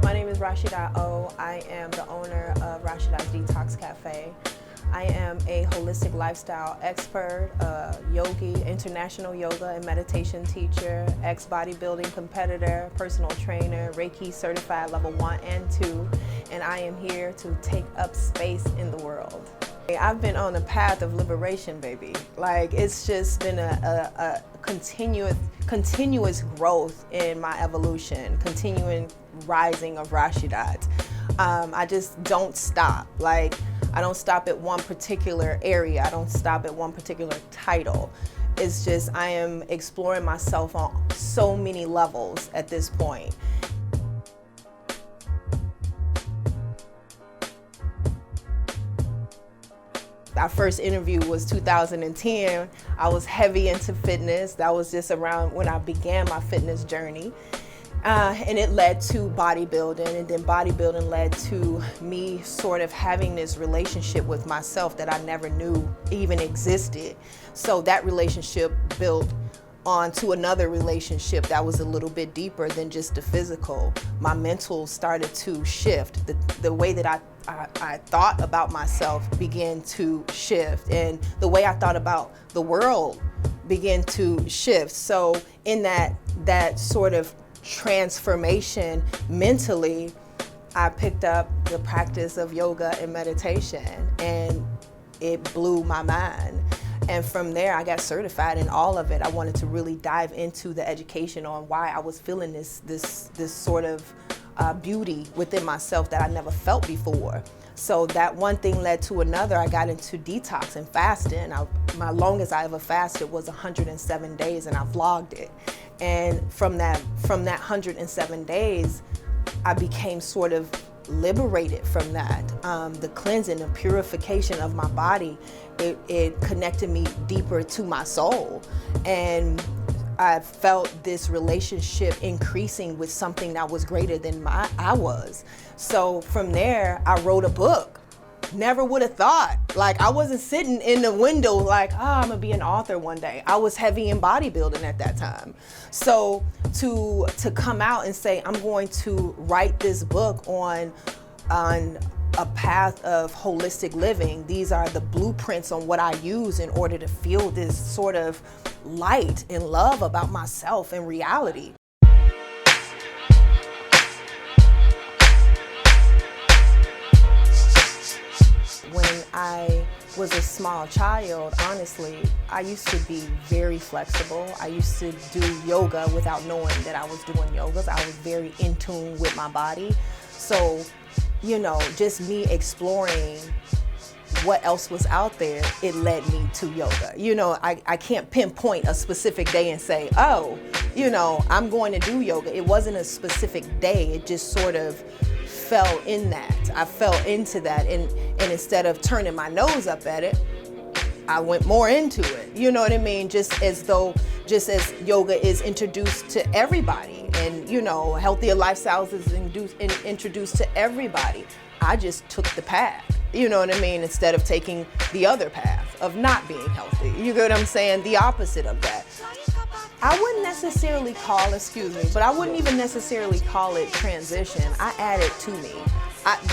My name is Rashidat O. I am the owner of Rashidat Detox Cafe. I am a holistic lifestyle expert, yogi, international yoga and meditation teacher, ex-bodybuilding competitor, personal trainer, Reiki certified level 1 and 2, and I am here to take up space in the world. I've been on a path of liberation, baby. Like, it's just been a continuous growth in my evolution, continuing rising of Rashidat. I just don't stop. Like, I don't stop at one particular area. I don't stop at one particular title. It's just, I am exploring myself on so many levels at this point. Our first interview was 2010. I was heavy into fitness. That was just around when I began my fitness journey. And it led to bodybuilding, and then bodybuilding led to me sort of having this relationship with myself that I never knew even existed. So that relationship built onto another relationship that was a little bit deeper than just the physical. My mental started to shift. The way that I thought about myself began to shift, and the way I thought about the world began to shift. So in that sort of transformation mentally, I picked up the practice of yoga and meditation, and it blew my mind. And from there, I got certified in all of it. I wanted to really dive into the education on why I was feeling this sort of beauty within myself that I never felt before. So that one thing led to another. I got into detox and fasting. My longest I ever fasted was 107 days, and I vlogged it. And from that 107 days, I became sort of liberated from that. The cleansing, the purification of my body, it connected me deeper to my soul. And I felt this relationship increasing with something that was greater than I was. So from there, I wrote a book. Never would have thought. Like, I wasn't sitting in the window like, oh, I'm gonna be an author one day. I was heavy in bodybuilding at that time. So to come out and say, I'm going to write this book on a path of holistic living. These are the blueprints on what I use in order to feel this sort of light and love about myself and reality. When I was a small child, honestly, I used to be very flexible. I used to do yoga without knowing that I was doing yoga. I was very in tune with my body. So, you know, just me exploring what else was out there, it led me to yoga. You know, I can't pinpoint a specific day and say, oh, you know, I'm going to do yoga. It wasn't a specific day. It just sort of fell in that. I fell into that, and instead of turning my nose up at it, I went more into it. You know what I mean? Just as yoga is introduced to everybody, and you know, healthier lifestyles is introduced to everybody. I just took the path. You know what I mean? Instead of taking the other path of not being healthy. You get what I'm saying? The opposite of that. I wouldn't necessarily call, but I wouldn't even necessarily call it transition. I added to me.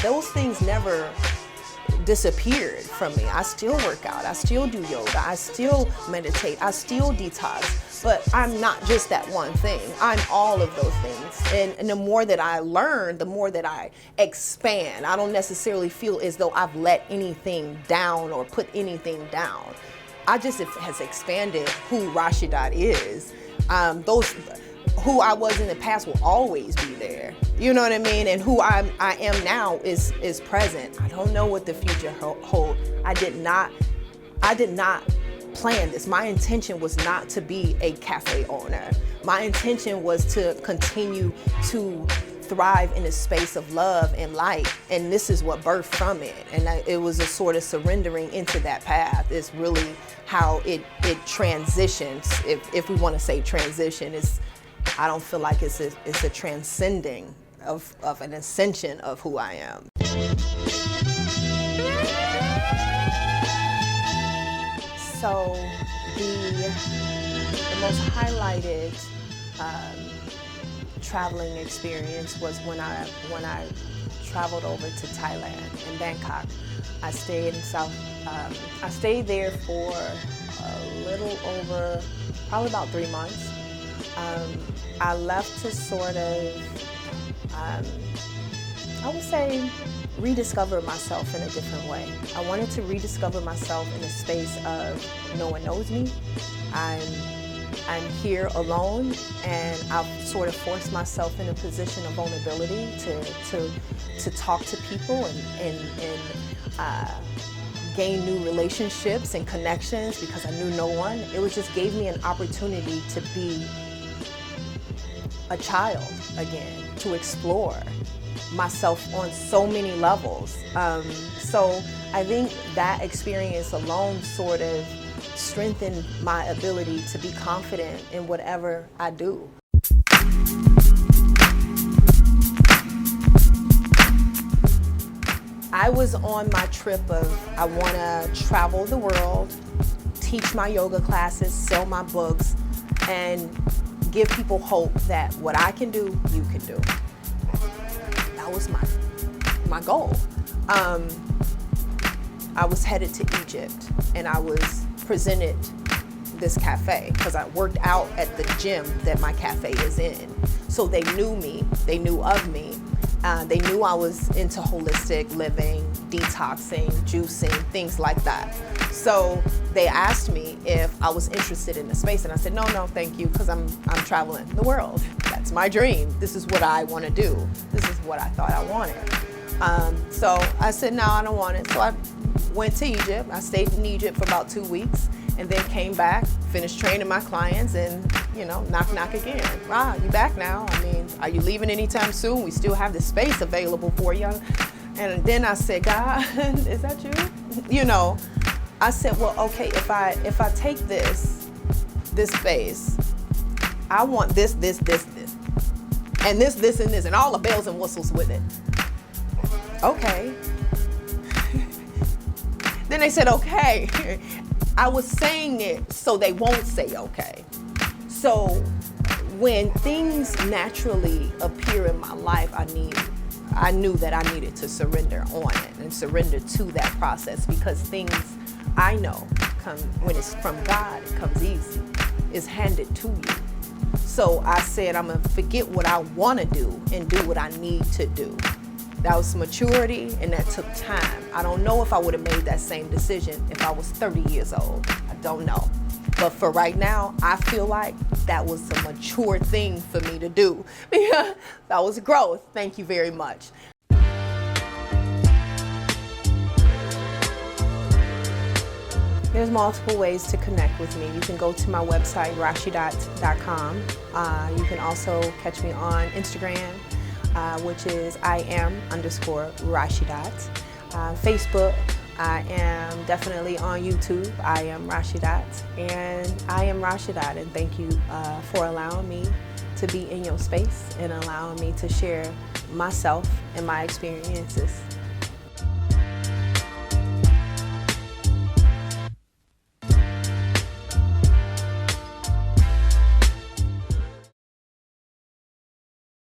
Those things never disappeared from me. I still work out, I still do yoga, I still meditate, I still detox, but I'm not just that one thing. I'm all of those things. And the more that I learn, the more that I expand. I don't necessarily feel as though I've let anything down or put anything down. I just has expanded who Rashidat is. Those who I was in the past will always be there. You know what I mean? And who I am now is present. I don't know what the future holds. I did not plan this. My intention was not to be a cafe owner. My intention was to continue to thrive in a space of love and light, and this is what birthed from it. And it was a sort of surrendering into that path. It's really how it transitions, if we want to say transition. I don't feel like it's a transcending of an ascension of who I am. So The most highlighted traveling experience was when I traveled over to Thailand in Bangkok. I stayed I stayed there for a little over, probably about 3 months. I left to sort of, I would say, rediscover myself in a different way. I wanted to rediscover myself in a space of no one knows me. I'm here alone, and I've sort of forced myself in a position of vulnerability to talk to people and gain new relationships and connections because I knew no one. It just gave me an opportunity to be a child again, to explore myself on so many levels. So I think that experience alone sort of strengthened my ability to be confident in whatever I do. I was on my trip of, I want to travel the world, teach my yoga classes, sell my books, and give people hope that what I can do, you can do. That was my goal. I was headed to Egypt, and I was presented this cafe because I worked out at the gym that my cafe is in. So they knew me, they knew of me. They knew I was into holistic living, detoxing, juicing, things like that. So they asked me if I was interested in the space, and I said, no, thank you, because I'm traveling the world. That's my dream. This is what I want to do. This is what I thought I wanted. So I said, no, I don't want it. So I went to Egypt. I stayed in Egypt for about 2 weeks, and then came back, finished training my clients, and knock again. You back now? I mean, are you leaving anytime soon? We still have the space available for you. And then I said, God, is that you? I said, well, okay, if I take this space, I want this, and this, and all the bells and whistles with it. Okay. Then they said, okay. I was saying it so they won't say okay. So when things naturally appear in my life, I knew that I needed to surrender on it and surrender to that process, because things I know when it's from God, it comes easy. It's handed to you. So I said, I'm gonna forget what I wanna do and do what I need to do. That was maturity, and that took time. I don't know if I would have made that same decision if I was 30 years old. I don't know. But for right now, I feel like that was a mature thing for me to do. That was growth. Thank you very much. There's multiple ways to connect with me. You can go to my website, rashidat.com. You can also catch me on Instagram, which is @Rashidat. Facebook, I am definitely on YouTube. I am Rashidat, and I am Rashidat. And thank you for allowing me to be in your space and allowing me to share myself and my experiences.